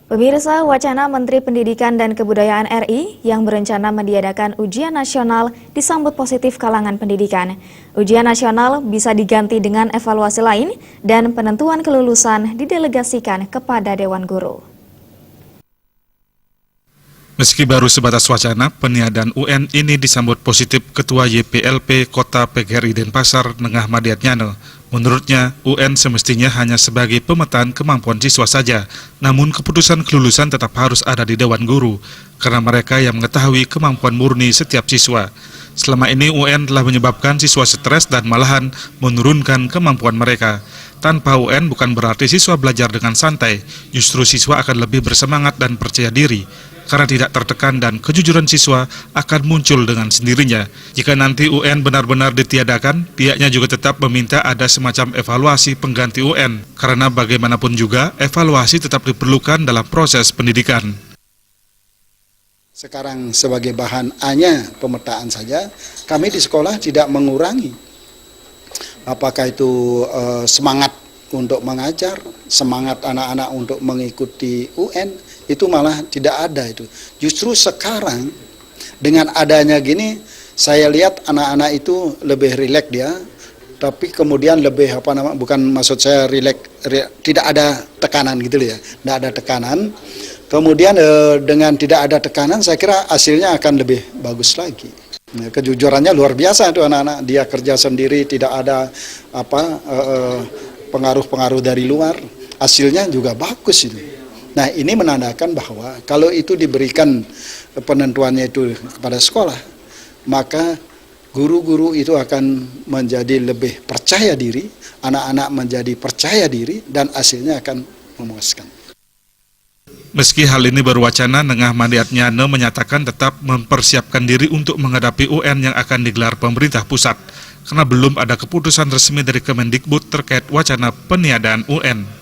Pemirsa, wacana Menteri Pendidikan dan Kebudayaan RI yang berencana meniadakan ujian nasional disambut positif kalangan pendidikan. Ujian nasional bisa diganti dengan evaluasi lain dan penentuan kelulusan didelegasikan kepada Dewan Guru. Meski baru sebatas wacana, peniadaan UN ini disambut positif Ketua YPLP Kota PGRI Denpasar, Nengah Madiat Nyane. Menurutnya, UN semestinya hanya sebagai pemetaan kemampuan siswa saja, namun keputusan kelulusan tetap harus ada di Dewan Guru, karena mereka yang mengetahui kemampuan murni setiap siswa. Selama ini UN telah menyebabkan siswa stres dan malahan menurunkan kemampuan mereka. Tanpa UN bukan berarti siswa belajar dengan santai, justru siswa akan lebih bersemangat dan percaya diri, karena tidak tertekan dan kejujuran siswa akan muncul dengan sendirinya. Jika nanti UN benar-benar ditiadakan, pihaknya juga tetap meminta ada semacam evaluasi pengganti UN, karena bagaimanapun juga evaluasi tetap diperlukan dalam proses pendidikan. Sekarang sebagai bahan hanya pemetaan saja, kami di sekolah tidak mengurangi. Apakah itu semangat untuk mengajar, semangat anak-anak untuk mengikuti UN, itu malah tidak ada itu. Justru sekarang dengan adanya gini, saya lihat anak-anak itu lebih rileks dia, tapi kemudian lebih bukan maksud saya rileks, tidak ada tekanan gitu ya, tidak ada tekanan. Kemudian dengan tidak ada tekanan, saya kira hasilnya akan lebih bagus lagi. Kejujurannya luar biasa itu anak-anak, dia kerja sendiri, tidak ada pengaruh-pengaruh dari luar, hasilnya juga bagus itu. Nah, ini menandakan bahwa kalau itu diberikan penentuannya itu kepada sekolah, maka guru-guru itu akan menjadi lebih percaya diri, anak-anak menjadi percaya diri, dan hasilnya akan memuaskan. Meski hal ini baru wacana, Nengah Madiat Nyane menyatakan tetap mempersiapkan diri untuk menghadapi UN yang akan digelar pemerintah pusat, karena belum ada keputusan resmi dari Kemendikbud terkait wacana peniadaan UN.